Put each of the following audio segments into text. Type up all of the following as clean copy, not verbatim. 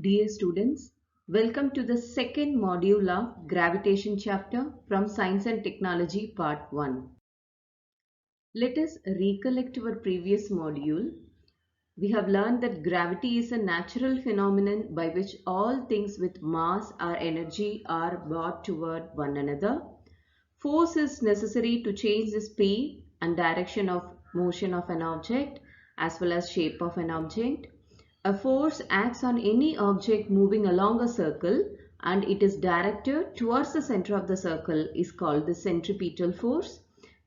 Dear students, welcome to the second module of Gravitation chapter from Science and Technology Part 1. Let us recollect our previous module. We have learned that gravity is a natural phenomenon by which all things with mass or energy are brought toward one another. Force is necessary to change the speed and direction of motion of an object as well as shape of an object. A force acts on any object moving along a circle and it is directed towards the center of the circle is called the centripetal force.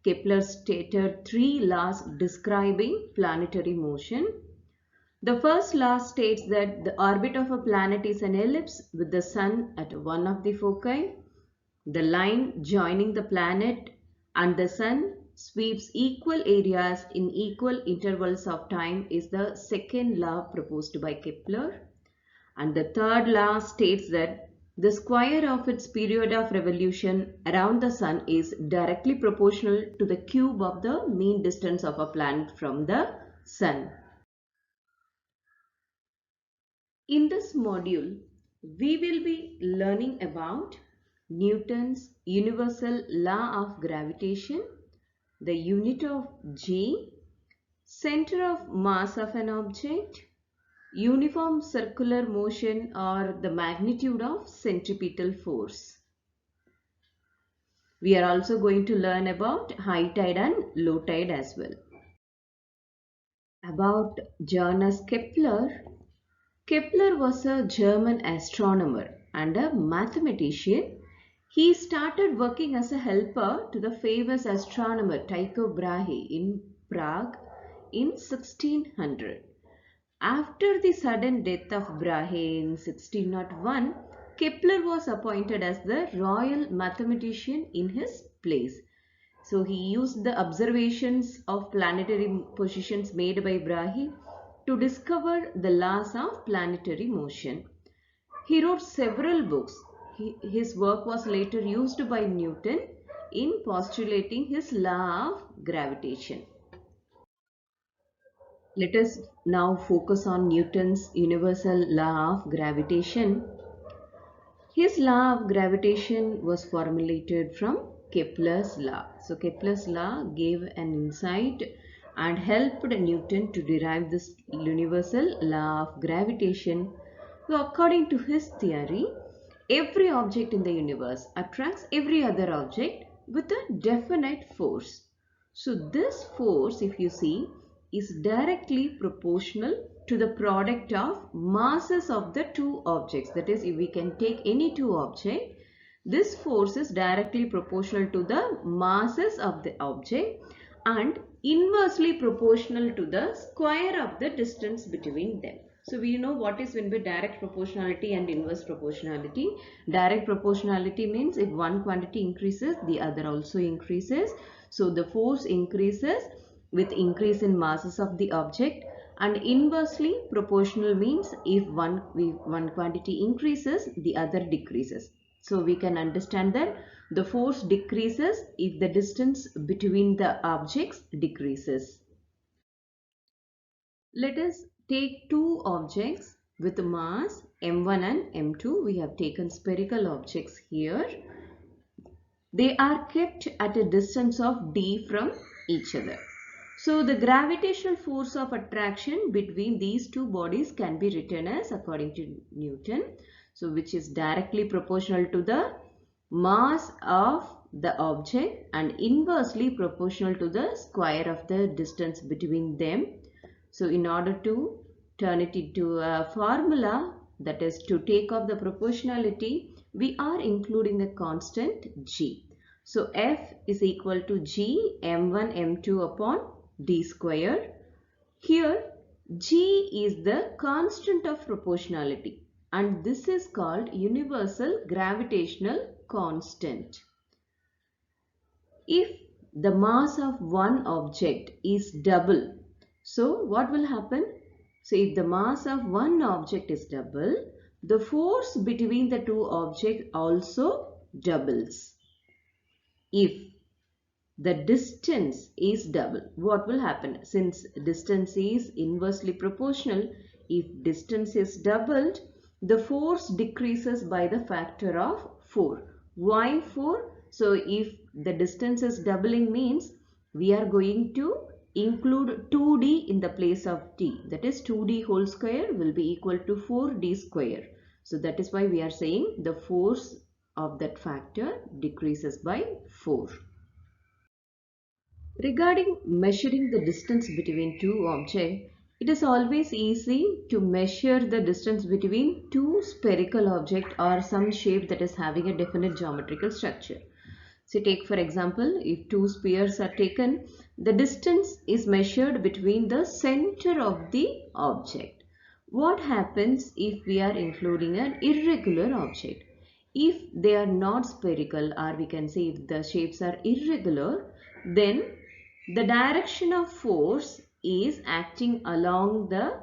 Kepler stated three laws describing planetary motion. The first law states that the orbit of a planet is an ellipse with the sun at one of the foci. The line joining the planet and the sun sweeps equal areas in equal intervals of time is the second law proposed by Kepler. And the third law states that the square of its period of revolution around the sun is directly proportional to the cube of the mean distance of a planet from the sun. In this module, we will be learning about Newton's universal law of gravitation, the unit of G, center of mass of an object, uniform circular motion or the magnitude of centripetal force. We are also going to learn about high tide and low tide as well. About Johannes Kepler. Kepler was a German astronomer and a mathematician. He started working as a helper to the famous astronomer Tycho Brahe in Prague in 1600. After the sudden death of Brahe in 1601, Kepler was appointed as the royal mathematician in his place. So he used the observations of planetary positions made by Brahe to discover the laws of planetary motion. He wrote several books. His work was later used by Newton in postulating his law of gravitation. Let us now focus on Newton's universal law of gravitation. His law of gravitation was formulated from Kepler's law. So Kepler's law gave an insight and helped Newton to derive this universal law of gravitation. So according to his theory, every object in the universe attracts every other object with a definite force. So this force, if you see, is directly proportional to the product of masses of the two objects. That is, if we can take any two objects, this force is directly proportional to the masses of the object and inversely proportional to the square of the distance between them. So we know what is meant by direct proportionality and inverse proportionality. Direct proportionality means if one quantity increases, the other also increases. So the force increases with increase in masses of the object, and inversely proportional means if one quantity increases, the other decreases. So we can understand that the force decreases if the distance between the objects decreases. Let us take two objects with mass m1 and m2. We have taken spherical objects here. They are kept at a distance of d from each other. So the gravitational force of attraction between these two bodies can be written as, according to Newton, so which is directly proportional to the mass of the object and inversely proportional to the square of the distance between them. So in order to turn it into a formula, that is to take off the proportionality, we are including a constant g. So F is equal to g m1 m2 upon d square. Here g is the constant of proportionality and this is called universal gravitational constant. If the mass of one object is double, so what will happen? So if the mass of one object is double, the force between the two objects also doubles. If the distance is double, what will happen? Since distance is inversely proportional, if distance is doubled, the force decreases by the factor of 4. Why 4? So if the distance is doubling means we are going to include 2d in the place of d. That is 2d whole square will be equal to 4d square. So that is why we are saying the force of that factor decreases by 4. Regarding measuring the distance between two objects, it is always easy to measure the distance between two spherical objects or some shape that is having a definite geometrical structure. So take for example, if two spheres are taken, the distance is measured between the center of the object. What happens if we are including an irregular object? If they are not spherical, or we can say if the shapes are irregular, then the direction of force is acting along the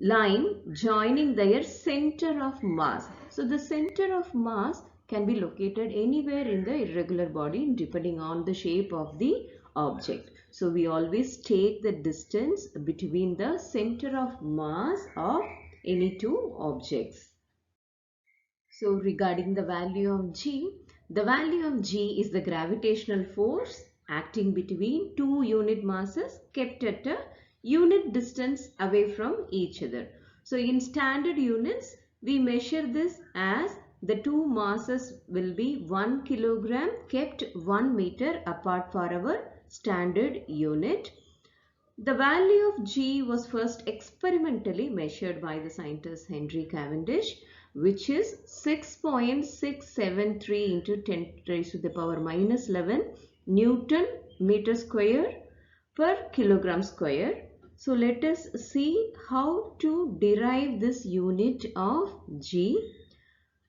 line joining their center of mass. So the center of mass can be located anywhere in the irregular body depending on the shape of the object. So we always take the distance between the center of mass of any two objects. So regarding the value of G, the value of G is the gravitational force acting between two unit masses kept at a unit distance away from each other. So in standard units, we measure this as the two masses will be 1 kilogram kept 1 meter apart for our standard unit. The value of G was first experimentally measured by the scientist Henry Cavendish, which is 6.673 into 10 raised to the power minus 11 Newton meter square per kilogram square. So let us see how to derive this unit of G.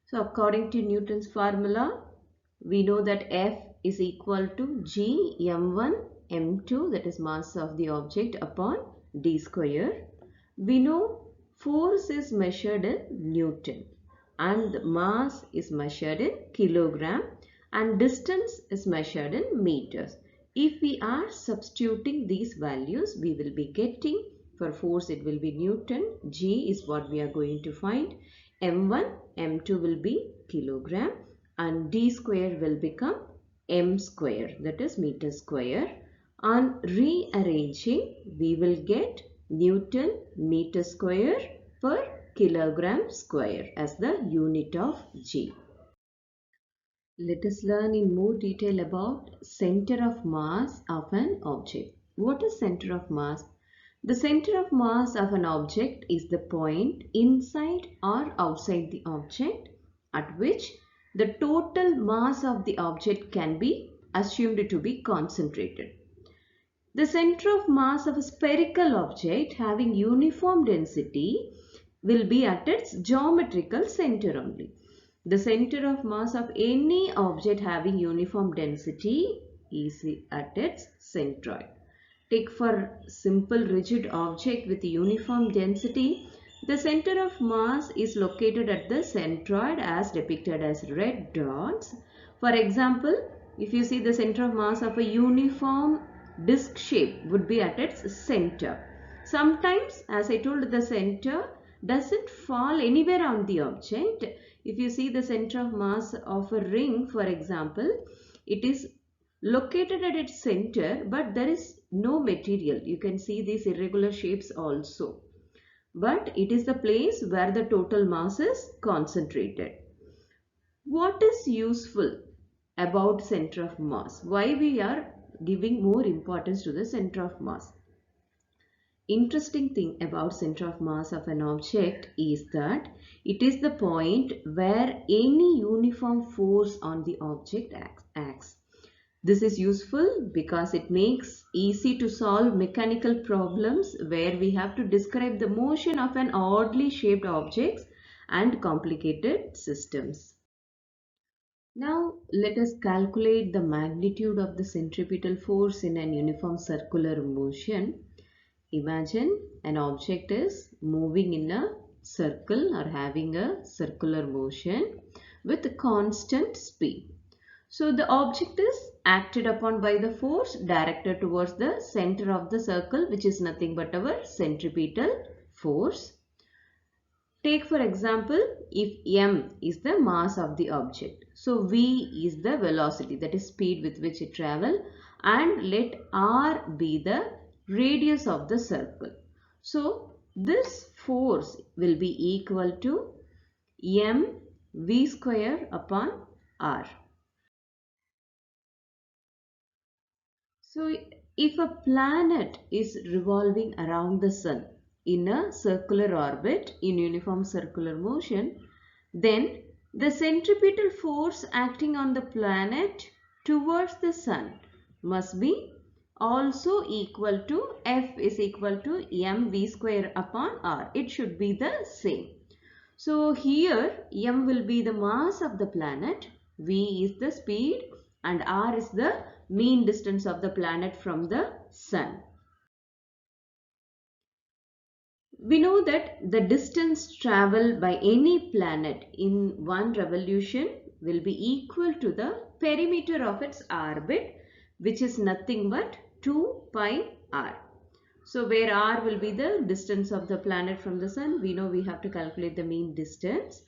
So according to Newton's formula, we know that F is equal to G m1 m2, that is mass of the object, upon d square. We know force is measured in Newton and mass is measured in kilogram and distance is measured in meters. If we are substituting these values, we will be getting, for force it will be Newton, G is what we are going to find, m1, m2 will be kilogram and d square will become m square, that is meter square. On rearranging, we will get Newton meter square per kilogram square as the unit of G. Let us learn in more detail about center of mass of an object. What is center of mass? The center of mass of an object is the point inside or outside the object at which the total mass of the object can be assumed to be concentrated. The center of mass of a spherical object having uniform density will be at its geometrical center only. The center of mass of any object having uniform density is at its centroid. Take for simple rigid object with uniform density, the center of mass is located at the centroid as depicted as red dots. For example, if you see the center of mass of a uniform disc shape would be at its center. Sometimes, as I told, the center doesn't fall anywhere on the object. If you see the center of mass of a ring, for example, it is located at its center, but there is no material. You can see these irregular shapes also. But it is the place where the total mass is concentrated. What is useful about center of mass? Why we are giving more importance to the center of mass? Interesting thing about center of mass of an object is that it is the point where any uniform force on the object acts. This is useful because it makes easy to solve mechanical problems where we have to describe the motion of an oddly shaped objects and complicated systems. Now let us calculate the magnitude of the centripetal force in an uniform circular motion. Imagine an object is moving in a circle or having a circular motion with constant speed. So the object is acted upon by the force directed towards the center of the circle, which is nothing but our centripetal force. Take for example, if m is the mass of the object, so v is the velocity, that is speed with which it travels, and let r be the radius of the circle. So this force will be equal to m v square upon r. So if a planet is revolving around the sun in a circular orbit in uniform circular motion, then the centripetal force acting on the planet towards the sun must be also equal to F is equal to mv square upon r. It should be the same. So here m will be the mass of the planet, v is the speed, and r is the mean distance of the planet from the sun. We know that the distance traveled by any planet in one revolution will be equal to the perimeter of its orbit, which is nothing but 2 pi r. So where r will be the distance of the planet from the sun, we know we have to calculate the mean distance.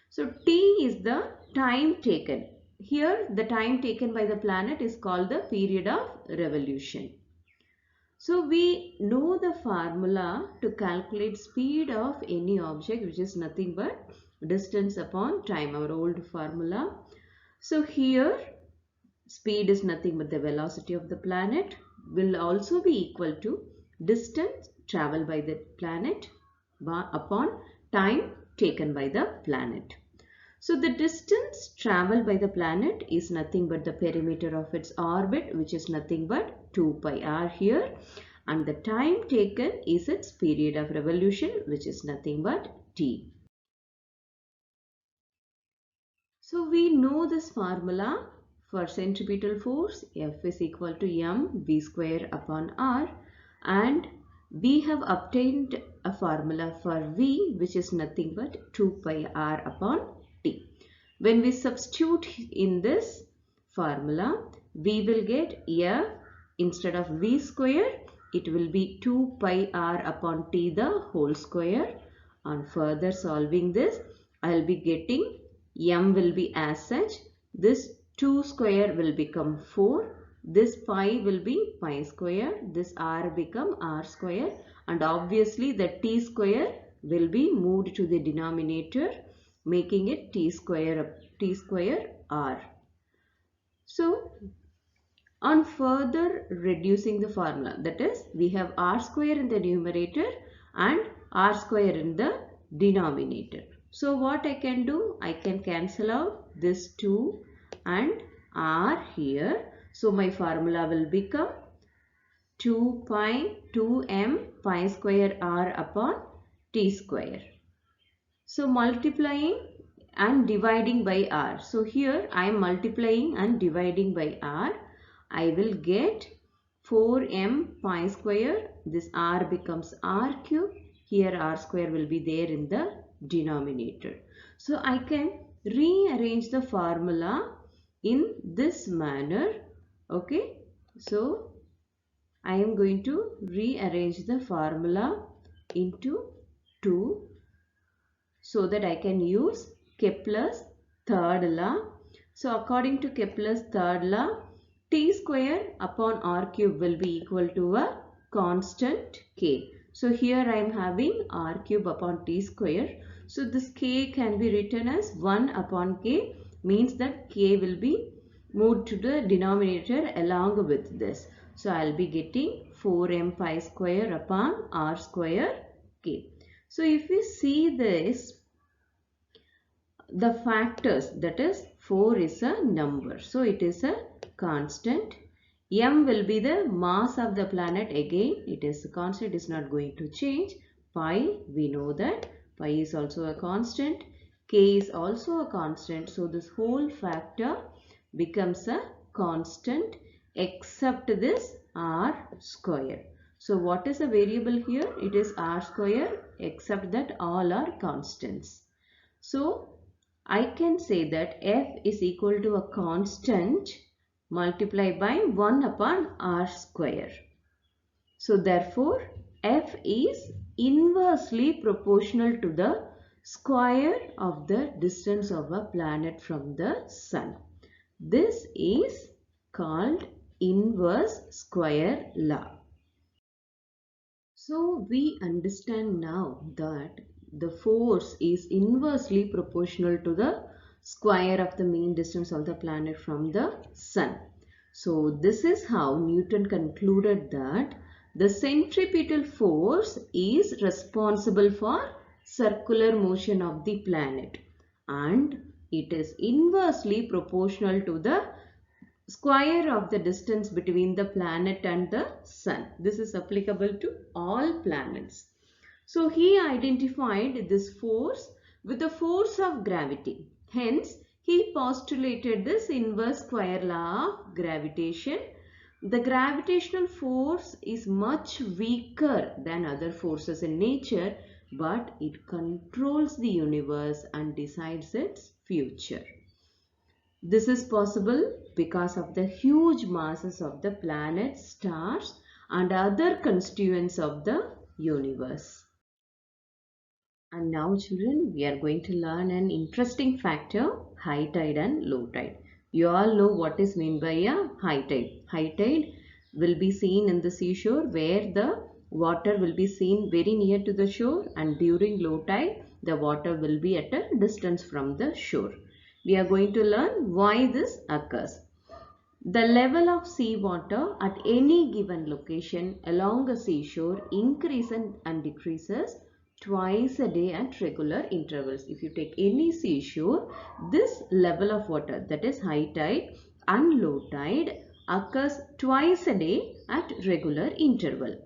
So t is the time taken. Here the time taken by the planet is called the period of revolution. So we know the formula to calculate speed of any object, which is nothing but distance upon time, our old formula. So here speed is nothing but the velocity of the planet will also be equal to distance traveled by the planet upon time taken by the planet. So the distance traveled by the planet is nothing but the perimeter of its orbit, which is nothing but 2 pi r here, and the time taken is its period of revolution, which is nothing but t. So we know this formula for centripetal force, F is equal to m v square upon r, and we have obtained a formula for v, which is nothing but 2 pi r upon t. When we substitute in this formula, we will get F instead of v square, it will be 2 pi r upon t the whole square. On further solving this, I will be getting m will be as such. This 2 square will become 4. This pi will be pi square. This r become r square. And obviously the t square will be moved to the denominator, making it t square r. So on further reducing the formula, that is we have r square in the numerator and r square in the denominator. So what I can do, I can cancel out this 2 and r here. So my formula will become 2 pi 2m pi square r upon t square. So multiplying and dividing by r. So here I am multiplying and dividing by r. I will get 4m pi square. This r becomes r cube. Here r square will be there in the denominator. So I can rearrange the formula in this manner. Okay. So I am going to rearrange the formula into 2 so that I can use Kepler's third law. So according to Kepler's third law, t square upon r cube will be equal to a constant k. So here I am having r cube upon t square. So this k can be written as 1 upon k, means that k will be moved to the denominator along with this. So I will be getting 4m pi square upon r square k. So if we see this, the factors, that is 4 is a number. So it is a constant. M will be the mass of the planet. Again, it is a constant, it is not going to change. Pi, we know that. Pi is also a constant. K is also a constant. So this whole factor becomes a constant except this r square. So what is a variable here? It is r square, except that all are constants. So I can say that f is equal to a constant multiplied by 1 upon r square. So therefore f is inversely proportional to the square of the distance of a planet from the sun. This is called inverse square law. So we understand now that the force is inversely proportional to the square of the mean distance of the planet from the sun. So this is how Newton concluded that the centripetal force is responsible for circular motion of the planet, and it is inversely proportional to the square of the distance between the planet and the sun. This is applicable to all planets. So he identified this force with the force of gravity. Hence, he postulated this inverse square law of gravitation. The gravitational force is much weaker than other forces in nature, but it controls the universe and decides its future. This is possible because of the huge masses of the planets, stars, and other constituents of the universe. And now children, we are going to learn an interesting factor, high tide and low tide. You all know what is meant by a high tide. High tide will be seen in the seashore where the water will be seen very near to the shore, and during low tide the water will be at a distance from the shore. We are going to learn why this occurs. The level of seawater at any given location along a seashore increases and decreases twice a day at regular intervals. If you take any seashore, this level of water, that is high tide and low tide, occurs twice a day at regular interval.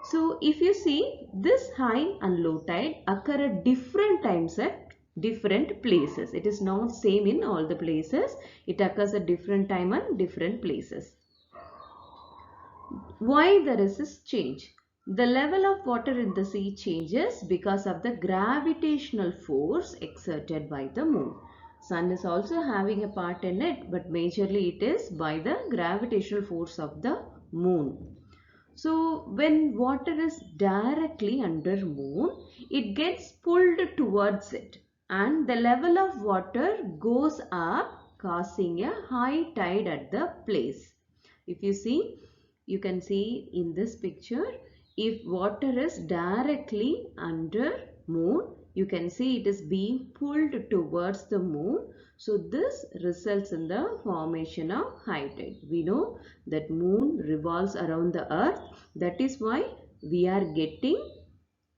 So if you see, this high and low tide occur at different times at different places. It is not same in all the places. It occurs at different time and different places. Why there is this change? The level of water in the sea changes because of the gravitational force exerted by the moon. Sun is also having a part in it, but majorly it is by the gravitational force of the moon. So when water is directly under moon, it gets pulled towards it, and the level of water goes up, causing a high tide at the place. If you see, you can see in this picture, if water is directly under moon, you can see it is being pulled towards the moon. So this results in the formation of high tide. We know that moon revolves around the earth. That is why we are getting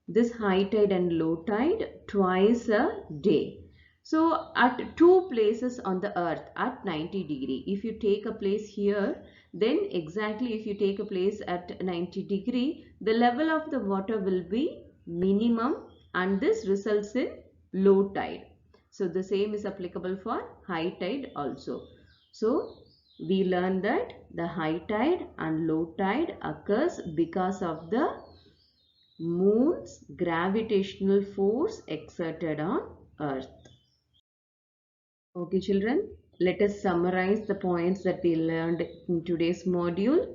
this high tide and low tide twice a day. So at two places on the earth at 90 degree, if you take a place here, then exactly if you take a place at 90 degree, the level of the water will be minimum, and this results in low tide. So the same is applicable for high tide also. So we learn that the high tide and low tide occurs because of the moon's gravitational force exerted on earth. Okay children, let us summarize the points that we learned in today's module.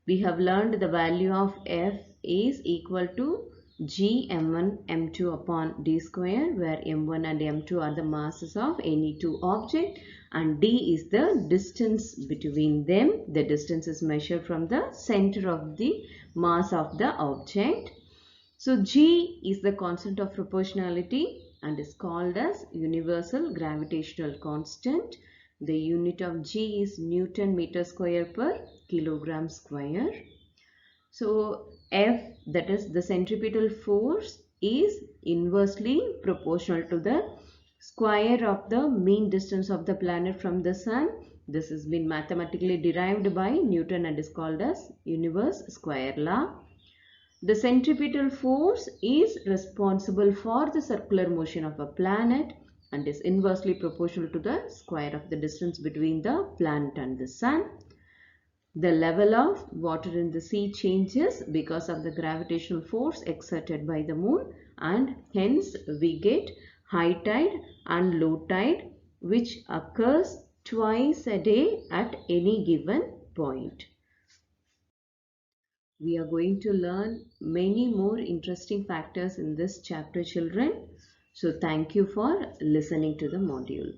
We have learned the value of F is equal to g m1 m2 upon d square, where m1 and m2 are the masses of any two objects and d is the distance between them. The distance is measured from the center of the mass of the object. So G is the constant of proportionality and is called as universal gravitational constant. The unit of G is Newton meter square per kilogram square. So F, that is the centripetal force, is inversely proportional to the square of the mean distance of the planet from the sun. This has been mathematically derived by Newton and is called as universe square law. The centripetal force is responsible for the circular motion of a planet and is inversely proportional to the square of the distance between the planet and the sun. The level of water in the sea changes because of the gravitational force exerted by the moon, and hence we get high tide and low tide, which occurs twice a day at any given point. We are going to learn many more interesting factors in this chapter, children. So thank you for listening to the module.